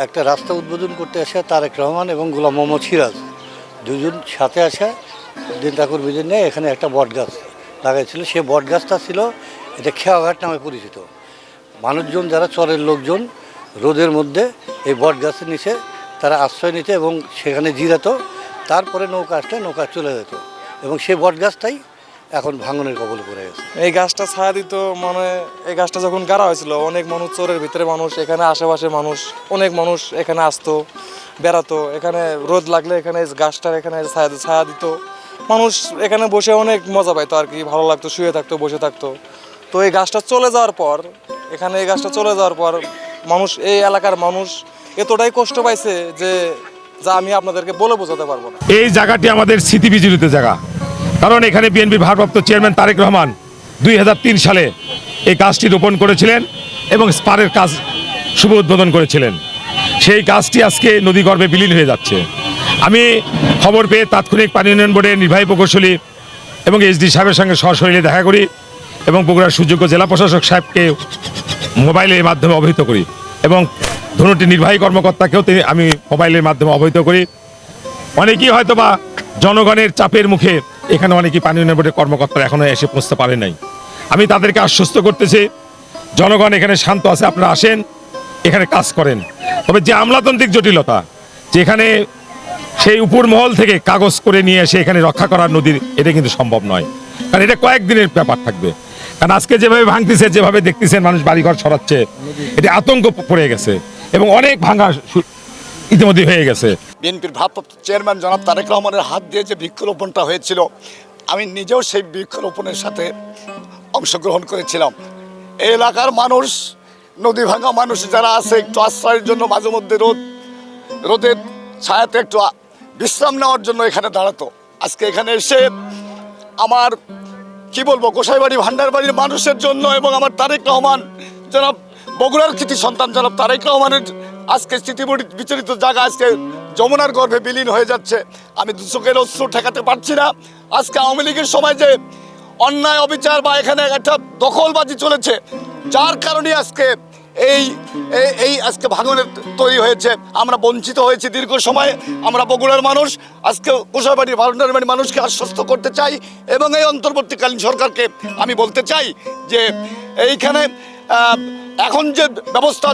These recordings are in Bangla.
একটা রাস্তা উদ্বোধন করতে আসে তারেক রহমান এবং গোলাম মোহাম্মদ সিরাজ দুজন সাথে আসে দিন ঠাকুর বিদিন নিয়ে এখানে একটা বট গাছ লাগাইছিল। সে বট গাছটা ছিল এটা খেয়াঘাট নামে পরিচিত। মানুষজন যারা চরের লোকজন রোদের মধ্যে এই বট গাছের নিচে তারা আশ্রয় নিত এবং সেখানে জিরাতো, তারপরে নৌকা আসলে নৌকা চলে যেত এবং সেই বট গাছটাই এখন ভাঙনের কবলে পড়ে গেছে। এই গাছটা ছায়া দিত, মানে এই গাছটা যখন গাড়া হয়েছিল অনেক মানুষ, চোরের ভিতরে মানুষ, এখানে আশেপাশে মানুষ, অনেক মানুষ এখানে আসতো, বেড়াতো। এখানে রোদ লাগলে এখানে গাছটার এখানে ছায়া দিত, মানুষ এখানে বসে অনেক মজা পাইতো আর কি, ভালো লাগতো, শুয়ে থাকতো, বসে থাকতো। তো এই গাছটা চলে যাওয়ার পর, এখানে এই গাছটা চলে যাওয়ার পর মানুষ, এই এলাকার মানুষ এতটাই কষ্ট পাইছে যে যা আমি আপনাদেরকে বলে বোঝাতে পারবো না। এই জায়গাটি আমাদের স্মৃতি বিজড়িত জায়গা, কারণ এখানে বিএনপির ভারপ্রাপ্ত চেয়ারম্যান তারেক রহমান 2003 সালে এই গাছটি রোপণ করেছিলেন এবং স্পারের কাজ শুভ উদ্বোধন করেছিলেন। সেই গাছটি আজকে নদীগর্ভে বিলীন হয়ে যাচ্ছে। আমি খবর পেয়ে তাৎক্ষণিক পানি উন্নয়ন বোর্ডের নির্বাহী প্রকৌশলী এবং এইচডি সাহেবের সঙ্গে সরাসরি দেখা করি এবং বগুড়ার সুযোগ্য জেলা প্রশাসক সাহেবকে মোবাইলের মাধ্যমে অবহিত করি এবং ধনুটি নির্বাহী কর্মকর্তাকেও আমি মোবাইলের মাধ্যমে অবহিত করি। অনেকেই হয়তো বা জনগণের চাপের মুখে এখানে অনেকেই পানি উন্নয়ন বোর্ডের কর্মকর্তারা এখনও এসে পৌঁছতে পারে নাই। আমি তাদেরকে আশ্বস্ত করতেছি, জনগণ এখানে শান্ত আছে, আপনারা আসেন, এখানে কাজ করেন। তবে যে আমলাতান্ত্রিক জটিলতা, যেখানে সেই উপর মহল থেকে কাগজ করে নিয়ে এসে এখানে রক্ষা করার নদীর, এটা কিন্তু সম্ভব নয়, কারণ এটা কয়েকদিনের ব্যাপার থাকবে। কারণ আজকে যেভাবে ভাঙতেছে, যেভাবে দেখতেছেন মানুষ বাড়িঘর সরাচ্ছে, এটা আতঙ্ক পড়ে গেছে এবং অনেক ভাঙা ইতিমধ্যে হয়ে গেছে। বিএনপির ভারপ্রাপ্ত চেয়ারম্যান জনাব তারেক রহমানের হাত দিয়ে যে বৃক্ষরোপণটা হয়েছিল, আমি নিজেও সেই বৃক্ষরোপণের সাথে অংশগ্রহণ করেছিলাম। এই এলাকার মানুষ, নদী ভাঙা মানুষ যারা আছে, একটু আশ্রয়ের জন্য মাঝে মধ্যে রোদের ছায়াতে একটু বিশ্রাম নেওয়ার জন্য এখানে দাঁড়াতো। আজকে এখানে এসে আমার কি বলবো, গোসাইবাড়ি ভান্ডারবাড়ির মানুষের জন্য এবং আমার তারেক রহমান জনাব বগুড়ার কৃতি সন্তান জনাব তারেক রহমানের আজকে স্মৃতি বিচলিত জায়গা আজকে যমুনার গর্ভে বিলীন হয়ে যাচ্ছে। আমি দুচোখের অশ্রু ঠেকাতে পারছি না। আজকে আওয়ামী লীগের সময় যে অন্যায় অবিচার বা এখানে একটা দখলবাজি চলেছে, যার কারণে আজকে এই আজকে ভাঙনের তৈরি হয়েছে। আমরা বঞ্চিত হয়েছি দীর্ঘ সময়ে। আমরা বগুড়ার মানুষ আজকে গোসাইবাড়ির ভান্ডারবাড়ির মানুষকে আশ্বস্ত করতে চাই এবং এই অন্তর্বর্তীকালীন সরকারকে আমি বলতে চাই যে এইখানে এখন যে ব্যবস্থা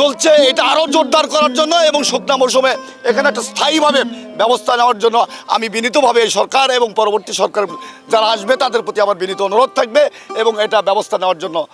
চলছে এটা আরও জোরদার করার জন্য এবং শুকনা মৌসুমে এখানে একটা স্থায়ীভাবে ব্যবস্থা নেওয়ার জন্য আমি বিনীতভাবে এই সরকার এবং পরবর্তী সরকার যারা আসবে তাদের প্রতি আমার বিনীত অনুরোধ থাকবে এবং এটা ব্যবস্থা নেওয়ার জন্য